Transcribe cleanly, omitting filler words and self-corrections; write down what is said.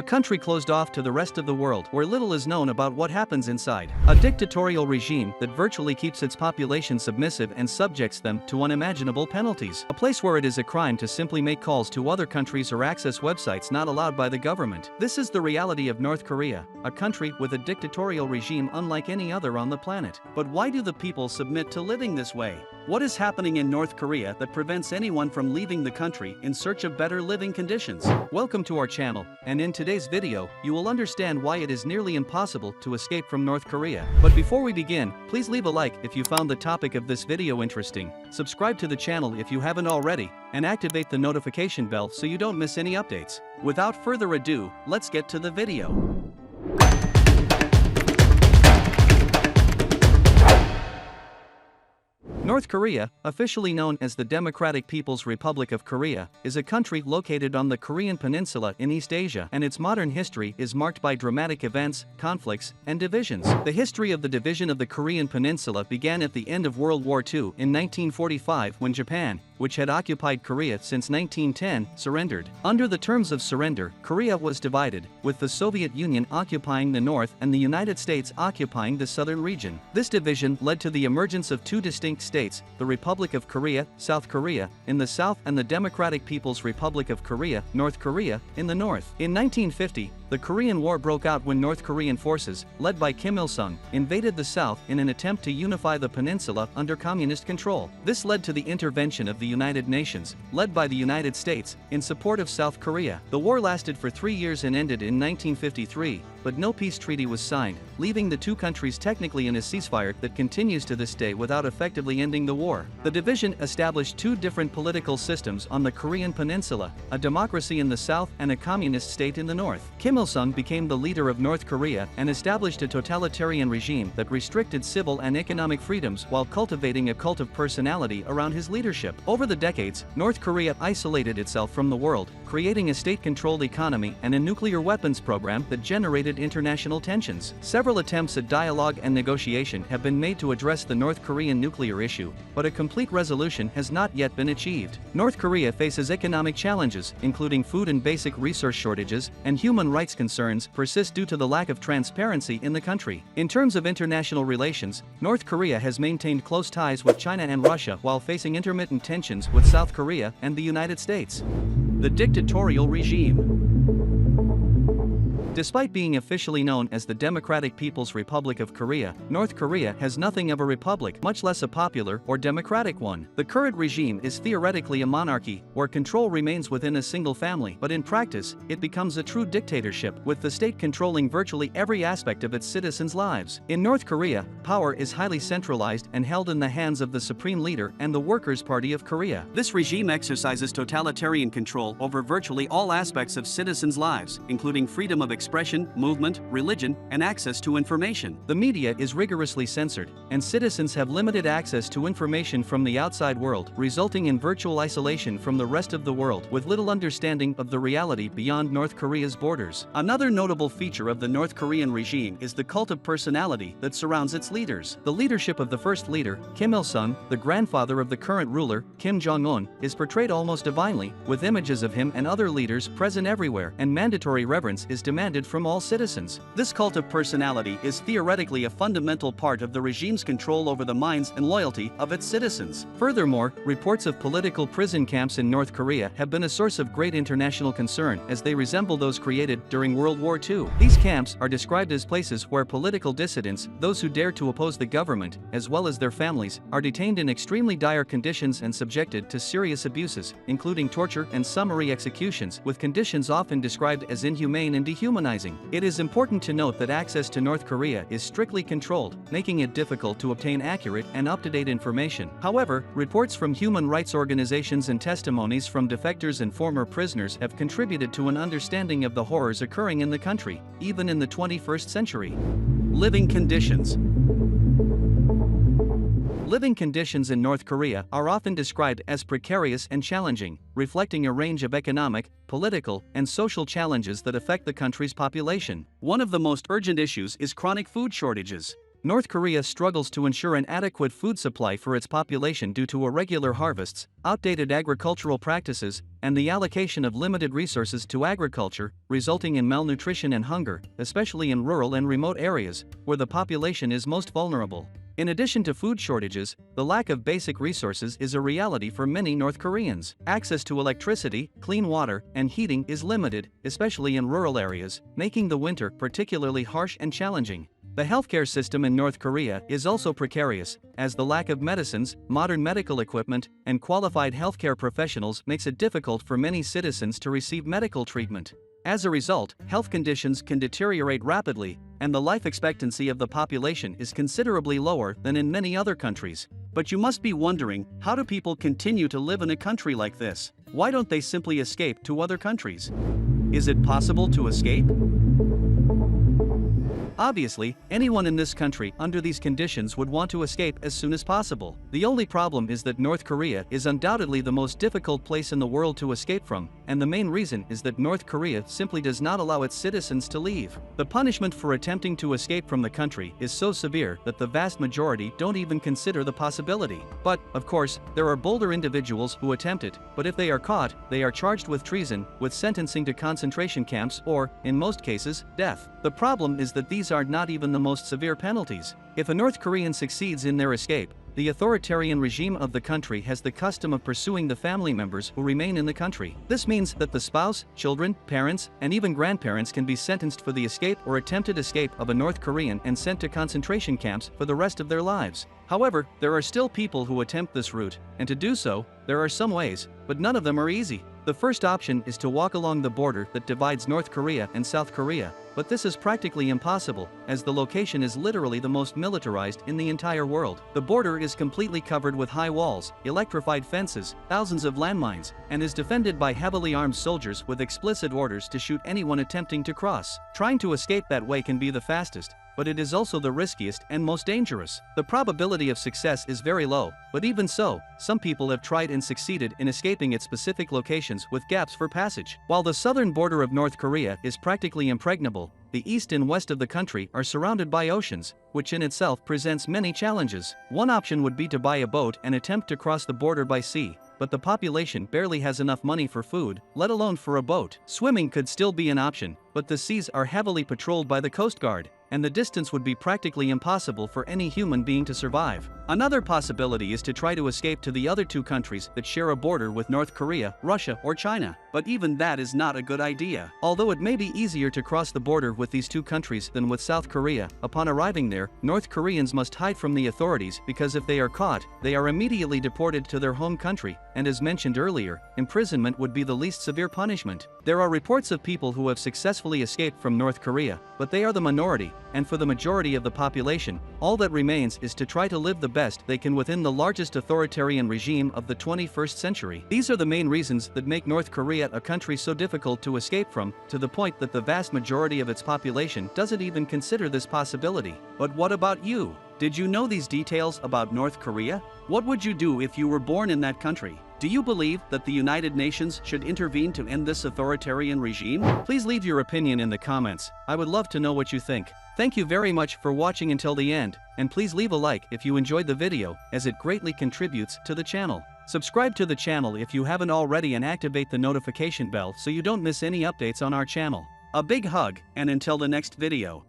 a country closed off to the rest of the world where little is known about what happens inside. A dictatorial regime that virtually keeps its population submissive and subjects them to unimaginable penalties. A place where it is a crime to simply make calls to other countries or access websites not allowed by the government. This is the reality of North Korea, a country with a dictatorial regime unlike any other on the planet. But why do the people submit to living this way? What is happening in North Korea that prevents anyone from leaving the country in search of better living conditions? Welcome to our channel, and in today's video, you will understand why it is nearly impossible to escape from North Korea. But before we begin, please leave a like if you found the topic of this video interesting, subscribe to the channel if you haven't already, and activate the notification bell so you don't miss any updates. Without further ado, let's get to the video. North Korea, officially known as the Democratic People's Republic of Korea, is a country located on the Korean peninsula in East Asia, and its modern history is marked by dramatic events, conflicts, and divisions. The history of the division of the Korean peninsula began at the end of World War II in 1945 when Japan, which had occupied Korea since 1910, surrendered. Under the terms of surrender, Korea was divided, with the Soviet Union occupying the north and the United States occupying the southern region. This division led to the emergence of two distinct states, the Republic of Korea, South Korea, in the south and the Democratic People's Republic of Korea, North Korea, in the north. In 1950, the Korean War broke out when North Korean forces, led by Kim Il-sung, invaded the south in an attempt to unify the peninsula under communist control. This led to the intervention of the United Nations, led by the United States, in support of South Korea. The war lasted for 3 years and ended in 1953, but no peace treaty was signed, leaving the two countries technically in a ceasefire that continues to this day without effectively ending the war. The division established two different political systems on the Korean peninsula, a democracy in the south and a communist state in the north. Kim Il-sung became the leader of North Korea and established a totalitarian regime that restricted civil and economic freedoms while cultivating a cult of personality around his leadership. Over the decades, North Korea isolated itself from the world, creating a state-controlled economy and a nuclear weapons program that generated international tensions. Several attempts at dialogue and negotiation have been made to address the North Korean nuclear issue, but a complete resolution has not yet been achieved. North Korea faces economic challenges, including food and basic resource shortages, and human rights concerns persist due to the lack of transparency in the country. In terms of international relations, North Korea has maintained close ties with China and Russia while facing intermittent tensions with South Korea and the United States. The dictatorial regime. Despite being officially known as the Democratic People's Republic of Korea, North Korea has nothing of a republic, much less a popular or democratic one. The current regime is theoretically a monarchy, where control remains within a single family, but in practice, it becomes a true dictatorship, with the state controlling virtually every aspect of its citizens' lives. In North Korea, power is highly centralized and held in the hands of the Supreme Leader and the Workers' Party of Korea. This regime exercises totalitarian control over virtually all aspects of citizens' lives, including freedom of expression, movement, religion, and access to information. The media is rigorously censored, and citizens have limited access to information from the outside world, resulting in virtual isolation from the rest of the world, with little understanding of the reality beyond North Korea's borders. Another notable feature of the North Korean regime is the cult of personality that surrounds its leaders. The leadership of the first leader, Kim Il-sung, the grandfather of the current ruler, Kim Jong-un, is portrayed almost divinely, with images of him and other leaders present everywhere, and mandatory reverence is demanded from all citizens. This cult of personality is theoretically a fundamental part of the regime's control over the minds and loyalty of its citizens. Furthermore, reports of political prison camps in North Korea have been a source of great international concern, as they resemble those created during World War II. These camps are described as places where political dissidents, those who dare to oppose the government, as well as their families, are detained in extremely dire conditions and subjected to serious abuses, including torture and summary executions, with conditions often described as inhumane and dehumanizing. It is important to note that access to North Korea is strictly controlled, making it difficult to obtain accurate and up-to-date information. However, reports from human rights organizations and testimonies from defectors and former prisoners have contributed to an understanding of the horrors occurring in the country, even in the 21st century. Living conditions. Living conditions in North Korea are often described as precarious and challenging, reflecting a range of economic, political, and social challenges that affect the country's population. One of the most urgent issues is chronic food shortages. North Korea struggles to ensure an adequate food supply for its population due to irregular harvests, outdated agricultural practices, and the allocation of limited resources to agriculture, resulting in malnutrition and hunger, especially in rural and remote areas, where the population is most vulnerable. In addition to food shortages, the lack of basic resources is a reality for many North Koreans. Access to electricity, clean water, and heating is limited, especially in rural areas, making the winter particularly harsh and challenging. The healthcare system in North Korea is also precarious, as the lack of medicines, modern medical equipment, and qualified healthcare professionals makes it difficult for many citizens to receive medical treatment. As a result, health conditions can deteriorate rapidly, and the life expectancy of the population is considerably lower than in many other countries. But you must be wondering, how do people continue to live in a country like this? Why don't they simply escape to other countries? Is it possible to escape? Obviously, anyone in this country under these conditions would want to escape as soon as possible. The only problem is that North Korea is undoubtedly the most difficult place in the world to escape from, and the main reason is that North Korea simply does not allow its citizens to leave. The punishment for attempting to escape from the country is so severe that the vast majority don't even consider the possibility. But, of course, there are bolder individuals who attempt it, but if they are caught, they are charged with treason, with sentencing to concentration camps or, in most cases, death. The problem is that these are not even the most severe penalties. If a North Korean succeeds in their escape, the authoritarian regime of the country has the custom of pursuing the family members who remain in the country. This means that the spouse, children, parents, and even grandparents can be sentenced for the escape or attempted escape of a North Korean and sent to concentration camps for the rest of their lives. However, there are still people who attempt this route, and to do so, there are some ways, but none of them are easy. The first option is to walk along the border that divides North Korea and South Korea, but this is practically impossible, as the location is literally the most militarized in the entire world. The border is completely covered with high walls, electrified fences, thousands of landmines, and is defended by heavily armed soldiers with explicit orders to shoot anyone attempting to cross. Trying to escape that way can be the fastest, but it is also the riskiest and most dangerous. The probability of success is very low, but even so, some people have tried and succeeded in escaping at specific locations with gaps for passage. While the southern border of North Korea is practically impregnable, the east and west of the country are surrounded by oceans, which in itself presents many challenges. One option would be to buy a boat and attempt to cross the border by sea, but the population barely has enough money for food, let alone for a boat. Swimming could still be an option, but the seas are heavily patrolled by the Coast Guard, and the distance would be practically impossible for any human being to survive. Another possibility is to try to escape to the other two countries that share a border with North Korea, Russia, or China. But even that is not a good idea. Although it may be easier to cross the border with these two countries than with South Korea, upon arriving there, North Koreans must hide from the authorities because if they are caught, they are immediately deported to their home country, and as mentioned earlier, imprisonment would be the least severe punishment. There are reports of people who have successfully escaped from North Korea, but they are the minority, and for the majority of the population, all that remains is to try to live the best they can within the largest authoritarian regime of the 21st century. These are the main reasons that make North Korea a country so difficult to escape from, to the point that the vast majority of its population doesn't even consider this possibility. But what about you? Did you know these details about North Korea? What would you do if you were born in that country? Do you believe that the United Nations should intervene to end this authoritarian regime? Please leave your opinion in the comments. I would love to know what you think. Thank you very much for watching until the end, and please leave a like if you enjoyed the video, as it greatly contributes to the channel. Subscribe to the channel if you haven't already and activate the notification bell so you don't miss any updates on our channel. A big hug, and until the next video.